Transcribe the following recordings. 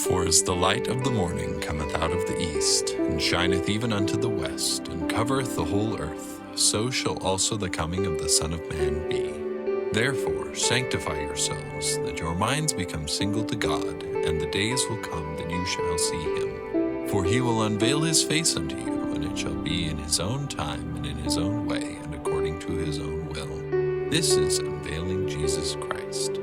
For as the light of the morning cometh out of the east, and shineth even unto the west, and covereth the whole earth, so shall also the coming of the Son of Man be. Therefore sanctify yourselves, that your minds become single to God, and the days will come that you shall see him. For he will unveil his face unto you, and it shall be in his own time, and in his own way, and according to his own will. This is Unveiling Jesus Christ.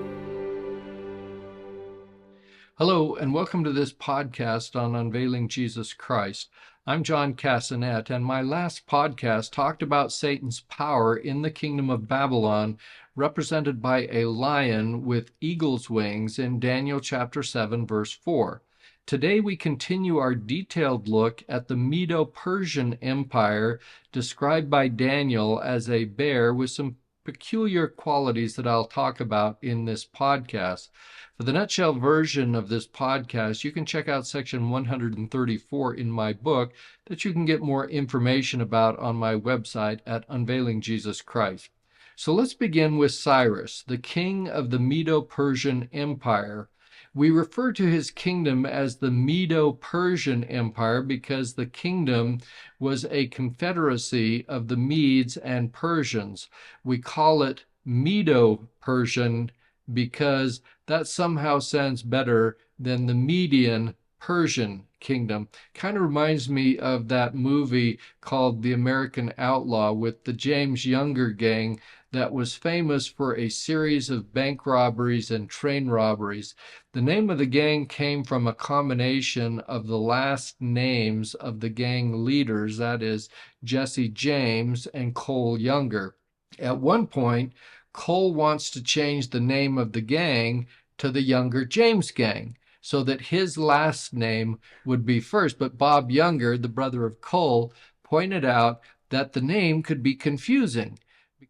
Hello, and welcome to this podcast on Unveiling Jesus Christ. I'm John Cassanet, and my last podcast talked about Satan's power in the kingdom of Babylon, represented by a lion with eagle's wings in Daniel chapter 7, verse 4. Today we continue our detailed look at the Medo-Persian Empire, described by Daniel as a bear with some peculiar qualities that I'll talk about in this podcast. For the nutshell version of this podcast, you can check out section 134 in my book that you can get more information about on my website at Unveiling Jesus Christ. So let's begin with Cyrus, the king of the Medo-Persian Empire. We refer to his kingdom as the Medo-Persian Empire because the kingdom was a confederacy of the Medes and Persians. We call it Medo-Persian because that somehow sounds better than the Median Persian kingdom. Kind of reminds me of that movie called The American Outlaw with the James Younger gang that was famous for a series of bank robberies and train robberies. The name of the gang came from a combination of the last names of the gang leaders, that is, Jesse James and Cole Younger. At one point, Cole wants to change the name of the gang to the Younger James gang, so that his last name would be first. But Bob Younger, the brother of Cole, pointed out that the name could be confusing,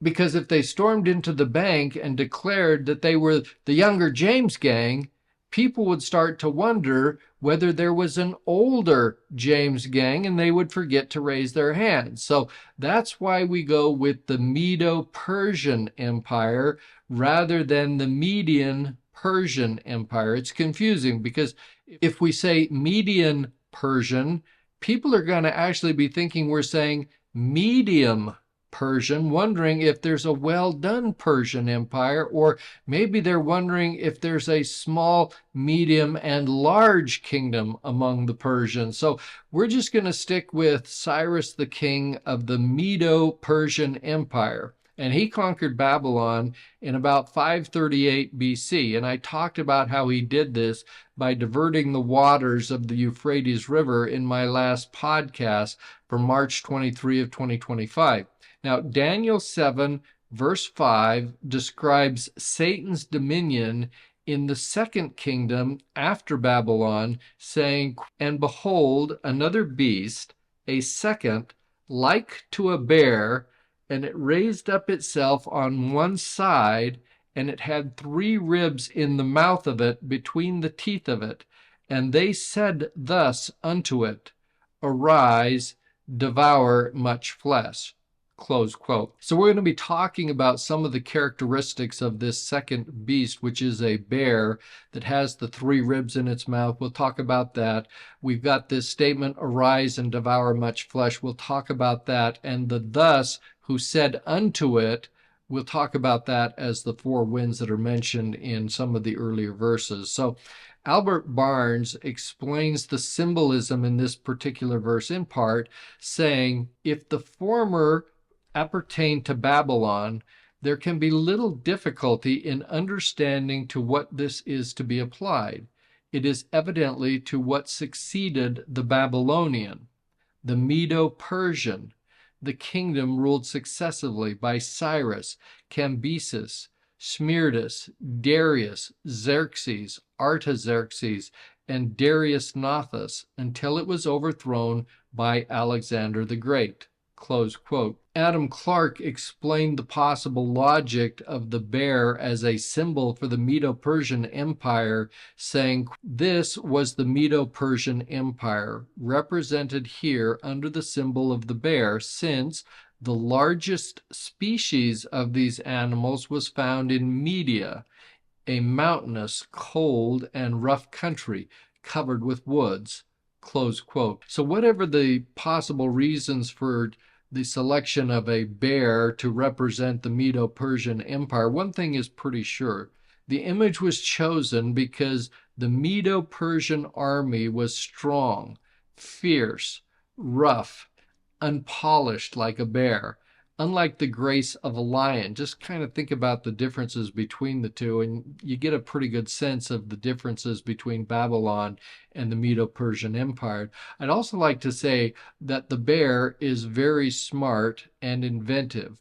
because if they stormed into the bank and declared that they were the Younger James gang, people would start to wonder whether there was an older James gang, and they would forget to raise their hands. So that's why we go with the Medo-Persian Empire rather than the Median Persian Empire. It's confusing because if we say Median Persian, people are going to actually be thinking we're saying medium Persian, wondering if there's a well-done Persian Empire, or maybe they're wondering if there's a small, medium, and large kingdom among the Persians. So we're just going to stick with Cyrus the king of the Medo-Persian Empire. And he conquered Babylon in about 538 BC. And I talked about how he did this by diverting the waters of the Euphrates River in my last podcast for March 23 of 2025. Now, Daniel 7, verse 5 describes Satan's dominion in the second kingdom after Babylon, saying, "And behold, another beast, a second, like to a bear, and it raised up itself on one side, and it had 3 ribs in the mouth of it, between the teeth of it. And they said thus unto it, Arise, devour much flesh." Close quote. So we're going to be talking about some of the characteristics of this second beast, which is a bear that has the 3 ribs in its mouth. We'll talk about that. We've got this statement, "Arise and devour much flesh." We'll talk about that. And the "thus," who said unto it, we'll talk about that as the 4 winds that are mentioned in some of the earlier verses. So Albert Barnes explains the symbolism in this particular verse in part, saying, if the former appertain to Babylon, there can be little difficulty in understanding to what this is to be applied. It is evidently to what succeeded the Babylonian, the Medo-Persian. The kingdom ruled successively by Cyrus, Cambyses, Smerdis, Darius, Xerxes, Artaxerxes, and Darius Nothus, until it was overthrown by Alexander the Great. Close quote. Adam Clarke explained the possible logic of the bear as a symbol for the Medo-Persian Empire, saying, this was the Medo-Persian Empire, represented here under the symbol of the bear, since the largest species of these animals was found in Media, a mountainous, cold, and rough country, covered with woods, close quote. So whatever the possible reasons for the selection of a bear to represent the Medo-Persian Empire, one thing is pretty sure. The image was chosen because the Medo-Persian army was strong, fierce, rough, unpolished like a bear, unlike the grace of a lion. Just kind of think about the differences between the two, and you get a pretty good sense of the differences between Babylon and the Medo-Persian Empire. I'd also like to say that the bear is very smart and inventive.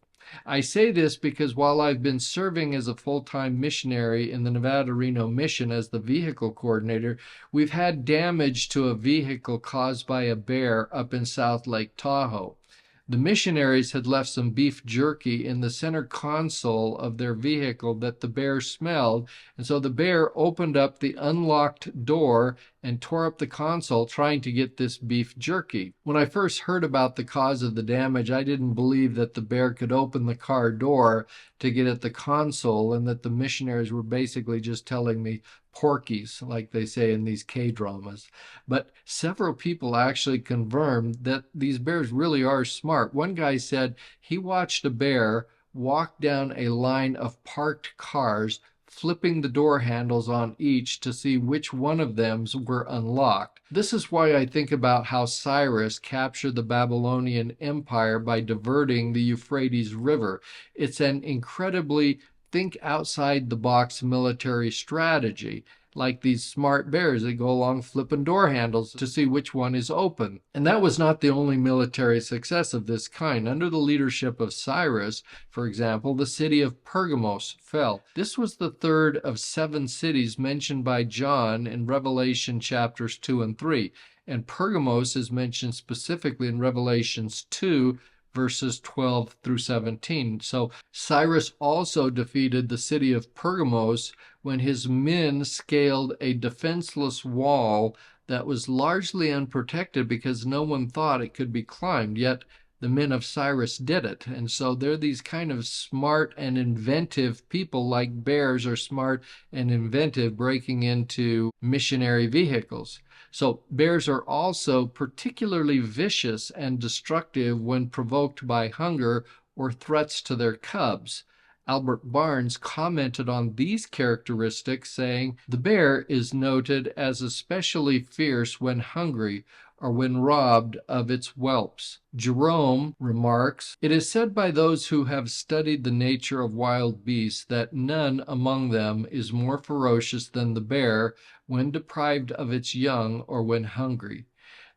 I say this because while I've been serving as a full-time missionary in the Nevada Reno mission as the vehicle coordinator, we've had damage to a vehicle caused by a bear up in South Lake Tahoe. The missionaries had left some beef jerky in the center console of their vehicle that the bear smelled, and so the bear opened up the unlocked door and tore up the console trying to get this beef jerky. When I first heard about the cause of the damage, I didn't believe that the bear could open the car door to get at the console, and that the missionaries were basically just telling me porkies, like they say in these K-dramas. But several people actually confirmed that these bears really are smart. One guy said he watched a bear walk down a line of parked cars, flipping the door handles on each to see which one of them were unlocked. This is why I think about how Cyrus captured the Babylonian Empire by diverting the Euphrates River. It's an incredibly think outside the box military strategy, like these smart bears that go along flipping door handles to see which one is open. And that was not the only military success of this kind. Under the leadership of Cyrus, for example, the city of Pergamos fell. This was the third of 7 cities mentioned by John in Revelation chapters 2 and 3. And Pergamos is mentioned specifically in Revelations 2, verses 12 through 17. So Cyrus also defeated the city of Pergamos when his men scaled a defenseless wall that was largely unprotected because no one thought it could be climbed, yet the men of Cyrus did it. And so they're these kind of smart and inventive people, like bears are smart and inventive, breaking into missionary vehicles. So bears are also particularly vicious and destructive when provoked by hunger or threats to their cubs. Albert Barnes commented on these characteristics, saying, "The bear is noted as especially fierce when hungry or when robbed of its whelps." Jerome remarks, "It is said by those who have studied the nature of wild beasts that none among them is more ferocious than the bear when deprived of its young or when hungry.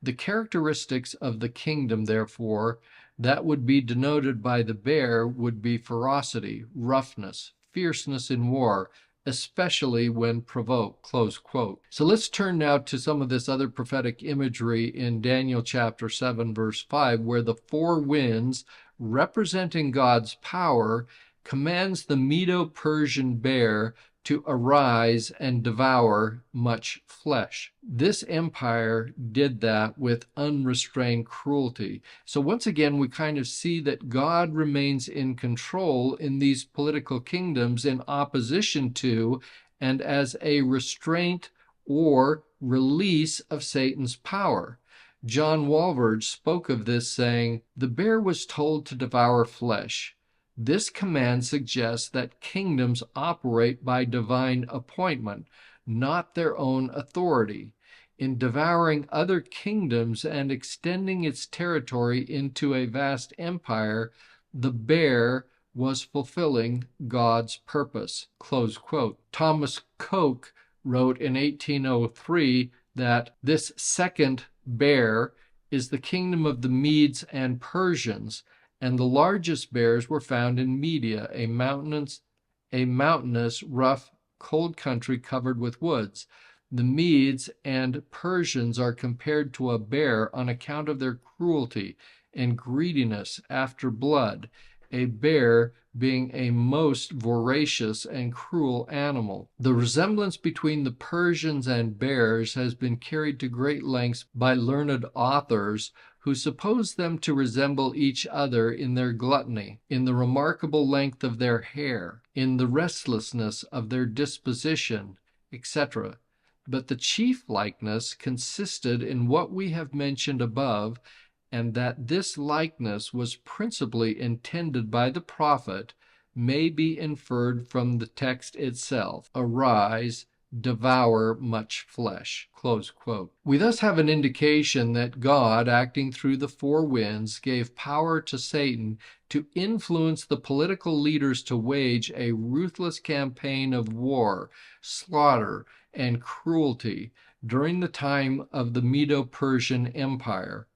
The characteristics of the kingdom, therefore, that would be denoted by the bear would be ferocity, roughness, fierceness in war, especially when provoked," close quote. So let's turn now to some of this other prophetic imagery in Daniel chapter 7, verse 5, where the 4 winds, representing God's power, commands the Medo-Persian bear to arise and devour much flesh. This empire did that with unrestrained cruelty. So once again, we kind of see that God remains in control in these political kingdoms in opposition to and as a restraint or release of Satan's power. John Walvoord spoke of this, saying, "The bear was told to devour flesh. This command suggests that kingdoms operate by divine appointment, not their own authority. In devouring other kingdoms and extending its territory into a vast empire, the bear was fulfilling God's purpose." Close quote. Thomas Coke wrote in 1803 that this second bear is the kingdom of the Medes and Persians, and the largest bears were found in Media, a mountainous, rough, cold country covered with woods. The Medes and Persians are compared to a bear on account of their cruelty and greediness after blood, a bear being a most voracious and cruel animal. The resemblance between the Persians and bears has been carried to great lengths by learned authors who suppose them to resemble each other in their gluttony, in the remarkable length of their hair, in the restlessness of their disposition, etc. but the chief likeness consisted in what we have mentioned above, and that this likeness was principally intended by the prophet may be inferred from the text itself. Arise, devour much flesh. Close quote. We thus have an indication that God, acting through the four winds, gave power to Satan to influence the political leaders to wage a ruthless campaign of war, slaughter, and cruelty during the time of the Medo-Persian Empire.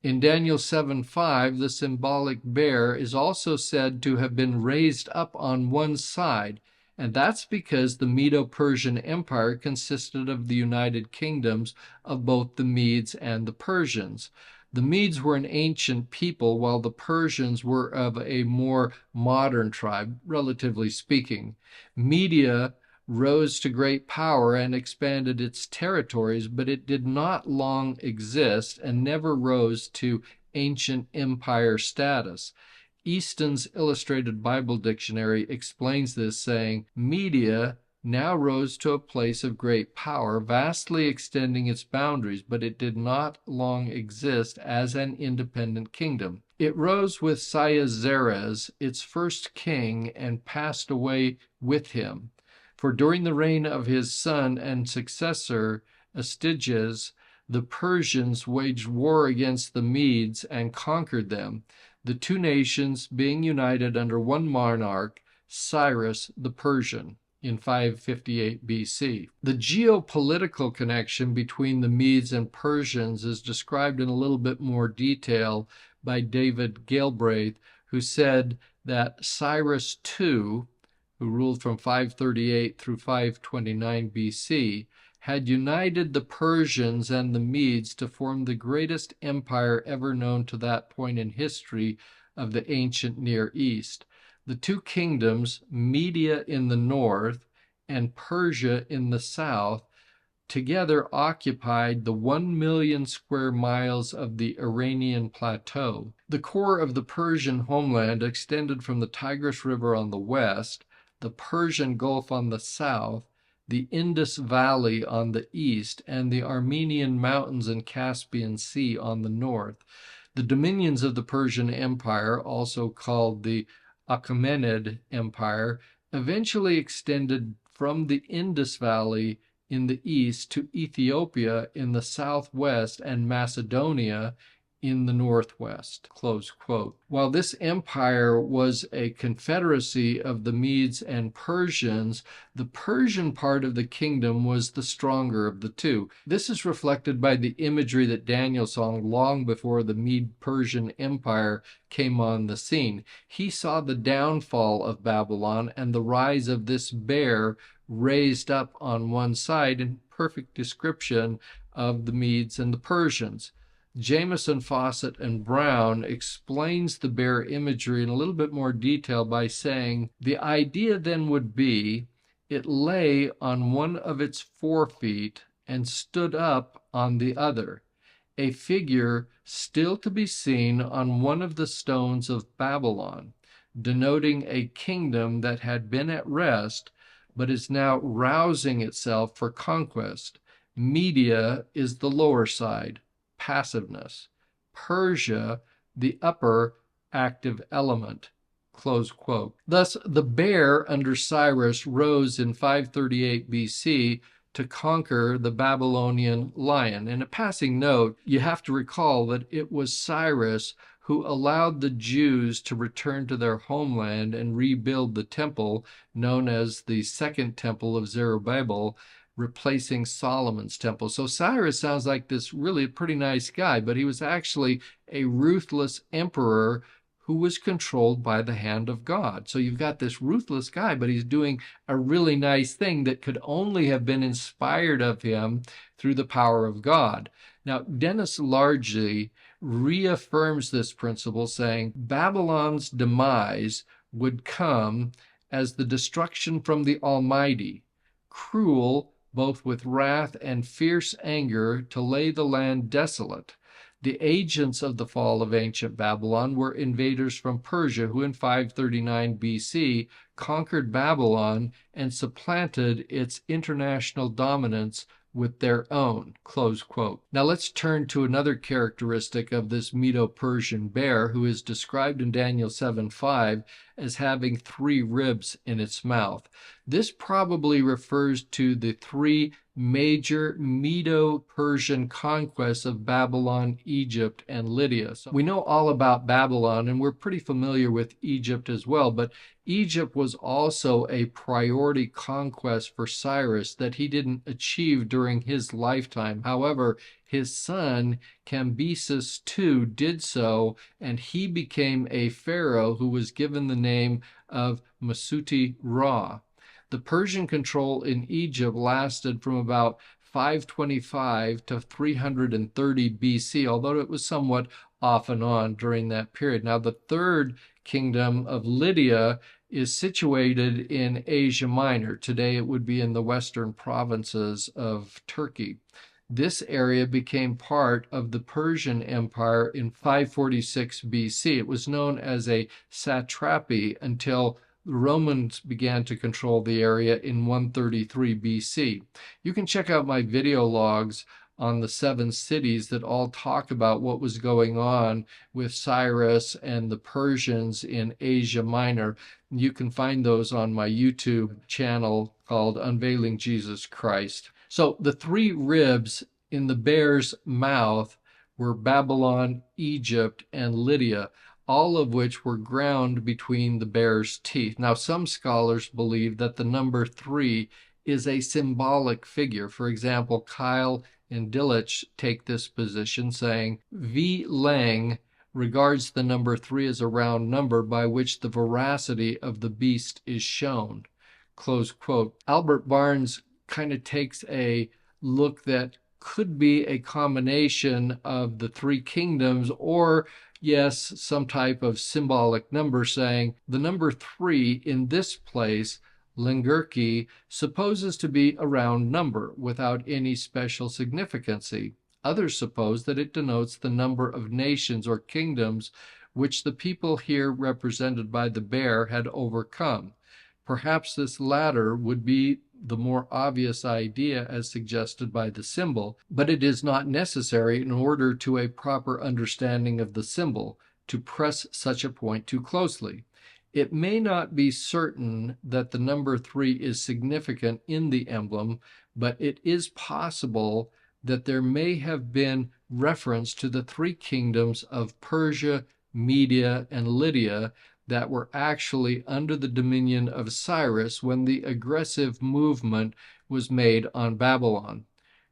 In Daniel 7:5, the symbolic bear is also said to have been raised up on one side, and that's because the Medo-Persian Empire consisted of the united kingdoms of both the Medes and the Persians. The Medes were an ancient people, while the Persians were of a more modern tribe, relatively speaking. Media rose to great power and expanded its territories, but it did not long exist and never rose to ancient empire status. Easton's Illustrated Bible Dictionary explains this, saying, Media now rose to a place of great power, vastly extending its boundaries, but it did not long exist as an independent kingdom. It rose with Cyaxares, its first king, and passed away with him. For during the reign of his son and successor, Astyages, the Persians waged war against the Medes and conquered them, the two nations being united under one monarch, Cyrus the Persian, in 558 BC. The geopolitical connection between the Medes and Persians is described in a little bit more detail by David Galbraith, who said that Cyrus II, who ruled from 538 through 529 BC, had united the Persians and the Medes to form the greatest empire ever known to that point in history of the ancient Near East. The two kingdoms, Media in the north and Persia in the south, together occupied the 1 million square miles of the Iranian plateau. The core of the Persian homeland extended from the Tigris River on the west, the Persian Gulf on the south, the Indus Valley on the east, and the Armenian Mountains and Caspian Sea on the north. The dominions of the Persian Empire, also called the Achaemenid Empire, eventually extended from the Indus Valley in the east to Ethiopia in the southwest and Macedonia in the northwest. Close quote. While this empire was a confederacy of the Medes and Persians, the Persian part of the kingdom was the stronger of the two. This is reflected by the imagery that Daniel saw long before the Mede-Persian Empire came on the scene. He saw the downfall of Babylon and the rise of this bear raised up on one side, in perfect description of the Medes and the Persians. Jameson, Fawcett, and Brown explains the bear imagery in a little bit more detail by saying, the idea then would be it lay on one of its forefeet and stood up on the other, a figure still to be seen on one of the stones of Babylon, denoting a kingdom that had been at rest but is now rousing itself for conquest. Media is the lower side, passiveness. Persia, the upper active element. Close quote. Thus, the bear under Cyrus rose in 538 BC to conquer the Babylonian lion. In a passing note, you have to recall that it was Cyrus who allowed the Jews to return to their homeland and rebuild the temple, known as the Second Temple of Zerubbabel, replacing Solomon's temple. So Cyrus sounds like this really pretty nice guy, but he was actually a ruthless emperor who was controlled by the hand of God. So you've got this ruthless guy, but he's doing a really nice thing that could only have been inspired of him through the power of God. Now, Dennis largely reaffirms this principle, saying Babylon's demise would come as the destruction from the Almighty, cruel both with wrath and fierce anger to lay the land desolate. The agents of the fall of ancient Babylon were invaders from Persia, who in 539 BC conquered Babylon and supplanted its international dominance with their own, close quote. Now let's turn to another characteristic of this Medo-Persian bear, who is described in Daniel 7:5 as having 3 ribs in its mouth. This probably refers to the 3 major Medo-Persian conquests of Babylon, Egypt, and Lydia. So we know all about Babylon, and we're pretty familiar with Egypt as well, but Egypt was also a priority conquest for Cyrus that he didn't achieve during his lifetime. However, his son Cambyses II did so, and he became a pharaoh who was given the name of Masuti-Ra. The Persian control in Egypt lasted from about 525 to 330 BC, although it was somewhat off and on during that period. Now, the third kingdom of Lydia is situated in Asia Minor. Today it would be in the western provinces of Turkey. This area became part of the Persian Empire in 546 BC. It was known as a satrapy until the Romans began to control the area in 133 BC. You can check out my video logs on the 7 cities that all talk about what was going on with Cyrus and the Persians in Asia Minor. You can find those on my YouTube channel called Unveiling Jesus Christ. So the 3 ribs in the bear's mouth were Babylon, Egypt, and Lydia, all of which were ground between the bear's teeth. Now, some scholars believe that the number 3 is a symbolic figure. For example, Kyle and Dillich take this position, saying V. Lang regards the number 3 as a round number by which the veracity of the beast is shown, close quote. Albert Barnes kind of takes a look that could be a combination of the 3 kingdoms, or yes, some type of symbolic number, saying the number 3 in this place, Lingurki, supposes to be a round number without any special significancy. Others suppose that it denotes the number of nations or kingdoms which the people here represented by the bear had overcome. Perhaps this latter would be the more obvious idea as suggested by the symbol, but it is not necessary in order to a proper understanding of the symbol to press such a point too closely. It may not be certain that the number 3 is significant in the emblem, but it is possible that there may have been reference to the 3 kingdoms of Persia, Media, and Lydia that were actually under the dominion of Cyrus when the aggressive movement was made on Babylon,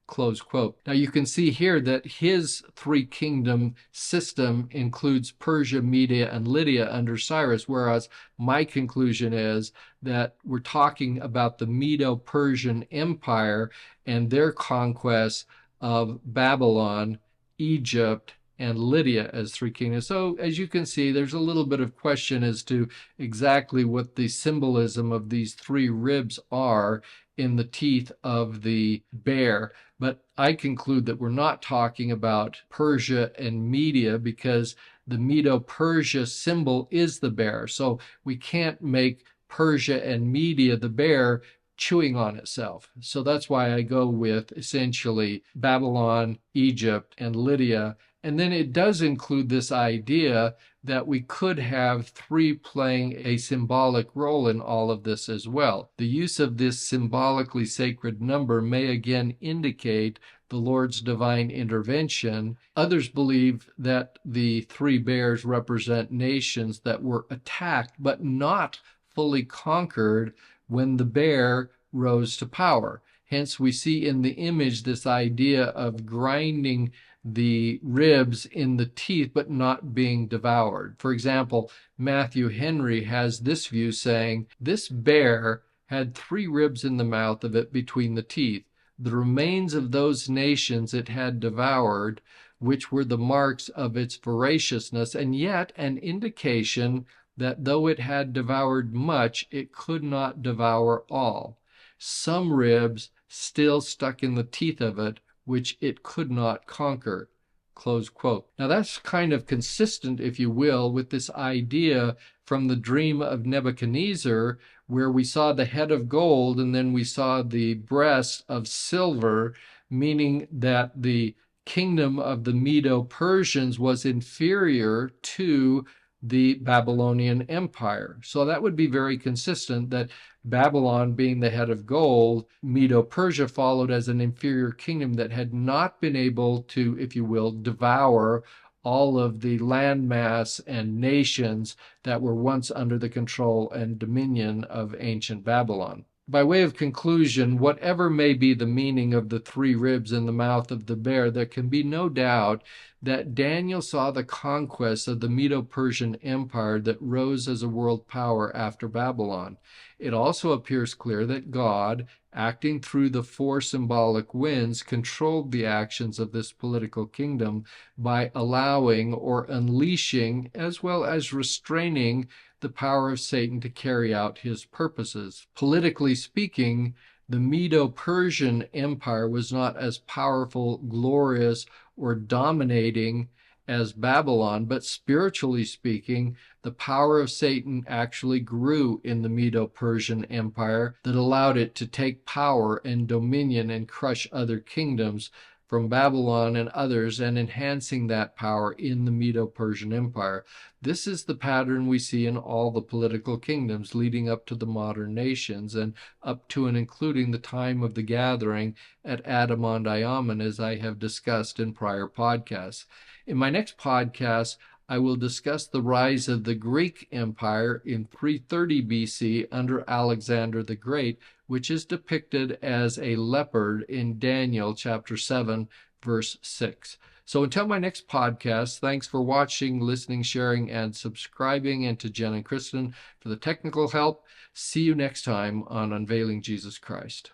close quote. Now you can see here that his 3-kingdom system includes Persia, Media, and Lydia under Cyrus, whereas my conclusion is that we're talking about the Medo-Persian Empire and their conquest of Babylon, Egypt, and Lydia as 3 kingdoms. So as you can see, there's a little bit of question as to exactly what the symbolism of these 3 ribs are in the teeth of the bear. But I conclude that we're not talking about Persia and Media, because the Medo-Persia symbol is the bear. So we can't make Persia and Media the bear chewing on itself. So that's why I go with essentially Babylon, Egypt, and Lydia. And then it does include this idea that we could have 3 playing a symbolic role in all of this as well. The use of this symbolically sacred number may again indicate the Lord's divine intervention. Others believe that the 3 bears represent nations that were attacked but not fully conquered when the bear rose to power. Hence, we see in the image this idea of grinding the ribs in the teeth but not being devoured. For example, Matthew Henry has this view, saying, this bear had 3 ribs in the mouth of it between the teeth, the remains of those nations it had devoured, which were the marks of its voraciousness, and yet an indication that though it had devoured much, it could not devour all. Some ribs still stuck in the teeth of it, which it could not conquer. Close quote. Now that's kind of consistent, if you will, with this idea from the dream of Nebuchadnezzar, where we saw the head of gold and then we saw the breast of silver, meaning that the kingdom of the Medo-Persians was inferior to the Babylonian Empire. So that would be very consistent that Babylon being the head of gold, Medo-Persia followed as an inferior kingdom that had not been able to, if you will, devour all of the landmass and nations that were once under the control and dominion of ancient Babylon. By way of conclusion, whatever may be the meaning of the three ribs in the mouth of the bear, there can be no doubt that Daniel saw the conquest of the Medo-Persian Empire that rose as a world power after Babylon. It also appears clear that God, acting through the four symbolic winds, controlled the actions of this political kingdom by allowing or unleashing, as well as restraining, the power of Satan to carry out his purposes. Politically speaking, the Medo-Persian Empire was not as powerful, glorious, or dominating as Babylon, but spiritually speaking, the power of Satan actually grew in the Medo-Persian Empire that allowed it to take power and dominion and crush other kingdoms from Babylon and others, and enhancing that power in the Medo-Persian Empire. This is the pattern we see in all the political kingdoms leading up to the modern nations and up to and including the time of the gathering at Adam-on-Diamond, as I have discussed in prior podcasts. In my next podcast, I will discuss the rise of the Greek Empire in 330 BC under Alexander the Great, which is depicted as a leopard in Daniel chapter 7, verse 6. So until my next podcast, thanks for watching, listening, sharing, and subscribing, and to Jen and Kristen for the technical help. See you next time on Unveiling Jesus Christ.